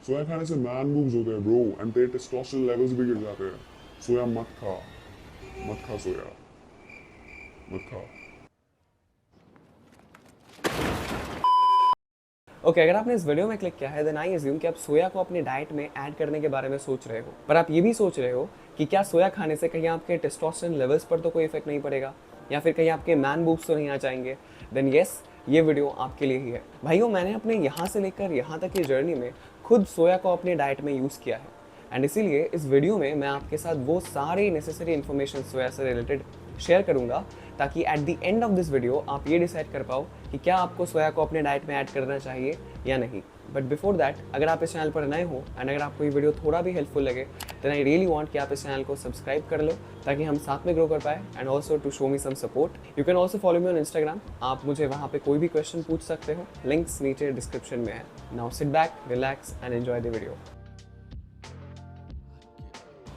सोया खाने से man boobs होते हैं ब्रो, एंड तेरे टेस्टोस्टेरोन लेवल्स भी गिर जाते हैं। सोया मत खा, मत खा सोया, मत खा। ओके अगर आपने इस वीडियो में क्लिक किया है देन आई अज्यूम कि आप सोया को अपने डाइट में ऐड करने के बारे में सोच रहे हो, पर आप ये भी सोच रहे हो कि क्या सोया खाने से कहीं आपके टेस्टोस्टेरोन लेवल्स पर तो कोई इफेक्ट नहीं पड़ेगा, या फिर कहीं आपके मैन बूब्स तो नहीं आ जाएंगे। देन यस, ये वीडियो आपके लिए ही है भाइयों। मैंने अपने यहाँ से लेकर यहाँ तक की जर्नी में खुद सोया को अपने डाइट में यूज़ किया है, एंड इसीलिए इस वीडियो में मैं आपके साथ वो सारी नेसेसरी इन्फॉर्मेशन सोया से रिलेटेड शेयर करूंगा, ताकि at the end of this video आप ये डिसाइड कर पाओ कि क्या आपको सोया को अपने डाइट में ऐड करना चाहिए या नहीं। बट बिफोर दैट, अगर आप इस चैनल पर नए हो एंड अगर आपको ये वीडियो थोड़ा भी हेल्पफुल लगे देन आई रियली वांट कि आप इस चैनल को सब्सक्राइब कर लो, ताकि हम साथ में ग्रो कर पाए, and also to show me some support you can also follow me on Instagram. आप मुझे वहाँ पे कोई भी क्वेश्चन पूछ सकते हो, लिंक्स नीचे डिस्क्रिप्शन में है। Now sit back, relax and enjoy the video.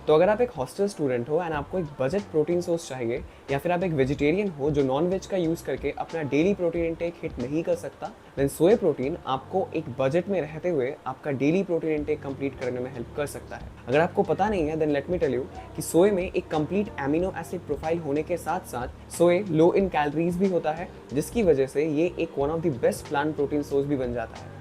तो अगर आप एक हॉस्टल स्टूडेंट हो एंड आपको एक बजट प्रोटीन सोर्स चाहिए, या फिर आप एक वेजिटेरियन हो जो नॉन वेज का यूज़ करके अपना डेली प्रोटीन इनटेक हिट नहीं कर सकता, देन सोया प्रोटीन आपको एक बजट में रहते हुए आपका डेली प्रोटीन इनटेक कंप्लीट करने में हेल्प कर सकता है। अगर आपको पता नहीं है then let me tell you कि सोए में एक कंप्लीट एमिनो एसिड प्रोफाइल होने के साथ साथ सोए लो इन कैलोरीज भी होता है, जिसकी वजह से ये एक one of the best plant protein source भी बन जाता है।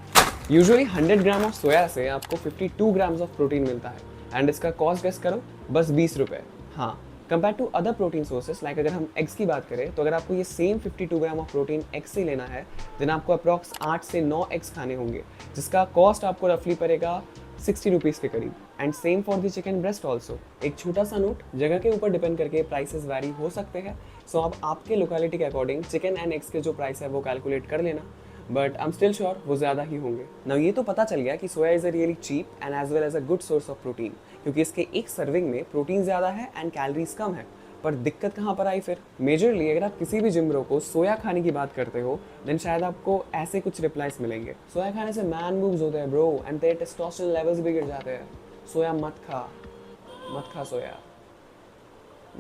यूजुअली 100 ग्राम ऑफ सोया से आपको 52 ग्राम्स ऑफ प्रोटीन मिलता है, एंड इसका कॉस्ट गेस करो, बस 20 रुपये। हाँ, compare to other protein sources like अगर हम एग्स की बात करें तो अगर आपको ये same 52 gram of protein egg से लेना है देन आपको अप्रॉक्स 8 से 9 एग्स खाने होंगे, जिसका कॉस्ट आपको रफली पड़ेगा 60 रुपीज़ के करीब। And same for the chicken breast also. एक छोटा सा नोट, जगह के ऊपर डिपेंड करके प्राइसेस वैरी हो सकते हैं, सो आप आपके लोकेलिटी के अकॉर्डिंग चिकन एंड एग्स के जो प्राइस है वो कैलकुलेट कर लेना, but I am still sure वो ज़्यादा ही होंगे। नाउ ये तो पता चल गया कि soya is a really cheap and as well as a good source of protein, क्योंकि इसके एक सर्विंग में प्रोटीन ज़्यादा है एंड कैलोरीज कम है। पर दिक्कत कहाँ पर आई फिर? मेजरली अगर आप किसी भी जिम ब्रो को सोया खाने की बात करते हो देन शायद आपको ऐसे कुछ रिप्लाइज मिलेंगे, सोया खाने से मैन बूब्स होते हैं ब्रो एंड तेरे टेस्टोस्टेरोन लेवल्स भी गिर जाते हैं, सोया मत खा, मत खा सोया,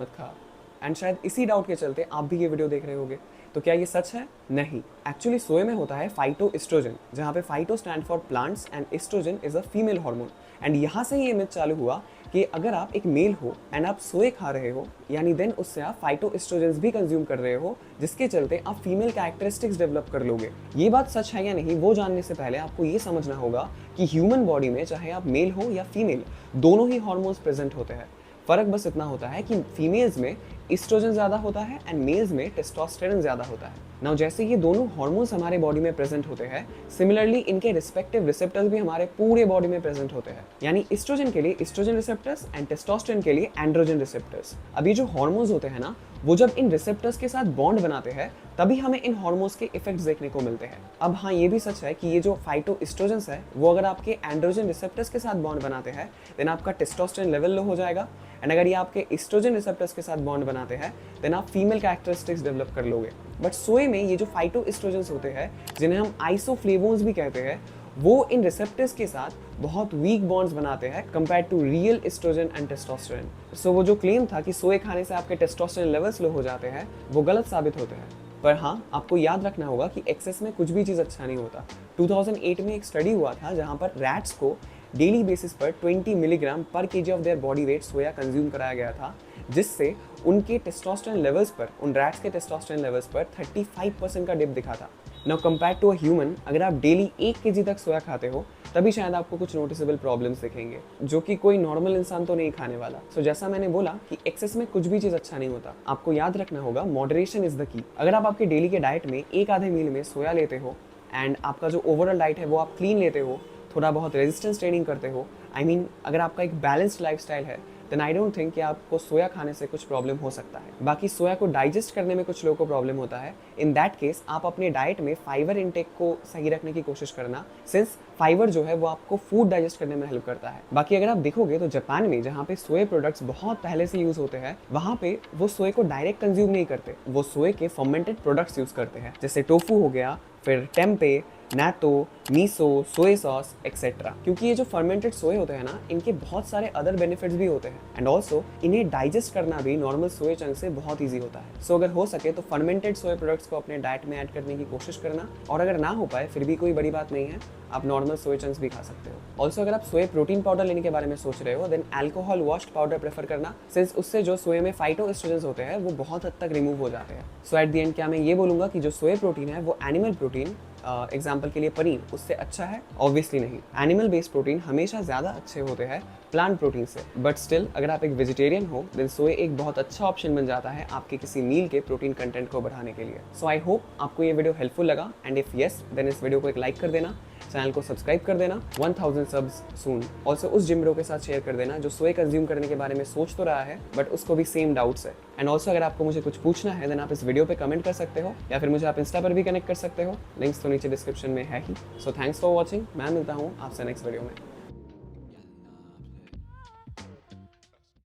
मत खा। एंड शायद इसी डाउट के चलते आप भी ये वीडियो देख रहे होगे। तो क्या ये सच है? नहीं। एक्चुअली सोए में होता है फाइटो एस्ट्रोजन, जहाँ पे phyto stand for plants and oestrogen is a female hormone. And यहाँ से ये मिथ चालू हुआ कि अगर आप एक मेल हो एंड आप सोए खा रहे हो, यानी देन उससे आप फाइटो एस्ट्रोजन भी कंज्यूम कर रहे हो, जिसके चलते आप फीमेल कैरेक्टरिस्टिक्स डेवलप कर लोगे। ये बात सच है या नहीं वो जानने से पहले आपको ये समझना होगा कि ह्यूमन बॉडी में चाहे आप मेल हो या फीमेल, दोनों ही हार्मोन्स प्रेजेंट होते हैं। फ़र्क बस इतना होता है कि फीमेल्स में ईस्ट्रोजन ज़्यादा होता है एंड मेल्स में टेस्टोस्टेरोन ज़्यादा होता है। नाउ जैसे ये दोनों हार्मोन्स हमारे बॉडी में प्रेजेंट होते हैं, सिमिलरली इनके रिस्पेक्टिव रिसेप्टर्स भी हमारे पूरे बॉडी में प्रेजेंट होते हैं। यानी ईस्ट्रोजन के लिए ईस्ट्रोजन रिसेप्टर्स एंड टेस्टोस्टेरोन के लिए एंड्रोजन रिसेप्टर्स। अब ये जो हार्मोन्स होते हैं ना, वो जब इन रिसेप्टर्स के साथ बॉन्ड बनाते हैं तभी हमें इन हार्मोन्स के इफेक्ट्स देखने को मिलते हैं। अब हाँ, ये भी सच है कि ये जो फाइटो एस्ट्रोजन्स है वो अगर आपके एंड्रोजन रिसेप्टर्स के साथ बॉन्ड बनाते हैं देन आपका टेस्टोस्टेरोन लेवल लो हो जाएगा, एंड अगर ये आपके एस्ट्रोजन रिसेप्टर्स के साथ बॉन्ड बनाते हैं देन आप फीमेल कैरेक्टरिस्टिक्स डेवलप कर लोगे। बट सोए में ये जो फाइटो एस्ट्रोजन्स होते हैं, जिन्हें हम आइसोफ्लेवोन्स भी कहते हैं, वो इन रिसेप्टर्स के साथ बहुत वीक बॉन्ड्स बनाते हैं compare to real estrogen and testosterone. So वो जो क्लेम था कि सोए खाने से आपके टेस्टोस्टेरोन लेवल्स लो हो जाते हैं, वो गलत साबित होते हैं। पर हाँ, आपको याद रखना होगा कि एक्सेस में कुछ भी चीज़ अच्छा नहीं होता। 2008 में एक स्टडी हुआ था जहाँ पर रैट्स को डेली बेसिस पर 20 मिलीग्राम पर KG of their body weight soya consume कराया गया था, जिससे उनके टेस्टोस्टेरोन लेवल्स पर, उन रैट्स के टेस्टोस्टेरोन लेवल्स पर 35% का डिप दिखा था। Now compare to a human, अगर आप डेली 1 केजी तक सोया खाते हो तभी शायद आपको कुछ नोटिसेबल प्रॉब्लम्स दिखेंगे, जो कि कोई नॉर्मल इंसान तो नहीं खाने वाला। सो जैसा मैंने बोला कि एक्सेस में कुछ भी चीज़ अच्छा नहीं होता, आपको याद रखना होगा मॉडरेशन इज द की। अगर आप आपके डेली के डाइट में एक आधे मील में सोया लेते हो एंड आपका जो ओवरऑल डाइट है वो आप क्लीन लेते हो, थोड़ा बहुत रेजिस्टेंस ट्रेनिंग करते हो, आई मीन अगर आपका एक बैलेंस्ड लाइफस्टाइल है, देन आई डोंट थिंक कि आपको सोया खाने से कुछ प्रॉब्लम हो सकता है। बाकी सोया को डाइजेस्ट करने में कुछ लोगों को प्रॉब्लम होता है। इन दैट केस आप अपने डाइट में फाइबर इंटेक को सही रखने की कोशिश करना, सिंस फाइबर जो है वो आपको फूड डाइजेस्ट करने में हेल्प करता है। बाकी अगर आप देखोगे तो जापान में, जहाँ पे सोए प्रोडक्ट्स बहुत पहले से यूज होते हैं, वहाँ पे वो सोए को डायरेक्ट कंज्यूम नहीं करते, वो सोए के फर्मेंटेड प्रोडक्ट्स यूज करते हैं, जैसे टोफू हो गया, फिर टेम्पे, नातो, मीसो, सोया सॉस एक्सेट्रा। क्योंकि ये जो फर्मेंटेड सोए होते हैं ना, इनके बहुत सारे अदर बेनिफिट्स भी होते हैं एंड ऑल्सो इन्हें डाइजेस्ट करना भी नॉर्मल सोया चंक से बहुत ईजी होता है। सो अगर हो सके तो फर्मेंटेड सोया प्रोडक्ट्स को अपने डाइट में ऐड करने की कोशिश करना, और अगर ना हो पाए फिर भी कोई बड़ी बात नहीं है, आप नॉर्मल सोया चंक्स भी खा सकते हो। ऑल्सो अगर आप सोया प्रोटीन पाउडर लेने के बारे में सोच रहे हो then alcohol washed powder prefer करना, सिंस उससे जो सोया में फाइटोएस्ट्रोजेंस होते हैं वो बहुत हद तक रिमूव हो जाते हैं। सो एट द एंड क्या मैं ये बोलूंगा कि जो सोया प्रोटीन है वो एनिमल प्रोटीन एग्जाम्पल के लिए पनीर उससे अच्छा है? ऑब्वियसली नहीं। एनिमल बेस्ड प्रोटीन हमेशा ज़्यादा अच्छे होते हैं प्लांट प्रोटीन से, बट स्टिल अगर आप एक वेजिटेरियन हो देन सोया एक बहुत अच्छा ऑप्शन बन जाता है आपके किसी मील के प्रोटीन कंटेंट को बढ़ाने के लिए। सो आई होप आपको ये वीडियो हेल्पफुल लगा एंड इफ यस देन इस वीडियो को एक लाइक कर देना, चैनल को सब्सक्राइब कर देना, 1000 सब्स सून। ऑल्सो उस जिम ब्रो के साथ शेयर कर देना जो सोया कंज्यूम करने के बारे में सोच तो रहा है बट उसको भी सेम डाउट्स है। एंड ऑल्सो अगर आपको मुझे कुछ पूछना है देन आप इस वीडियो पे कमेंट कर सकते हो या फिर मुझे आप इंस्टा पर भी कनेक्ट कर सकते हो, लिंक्स तो नीचे डिस्क्रिप्शन में है ही। सो थैंक्स फॉर वॉचिंग, मैं मिलता हूँ आपसे नेक्स्ट वीडियो में।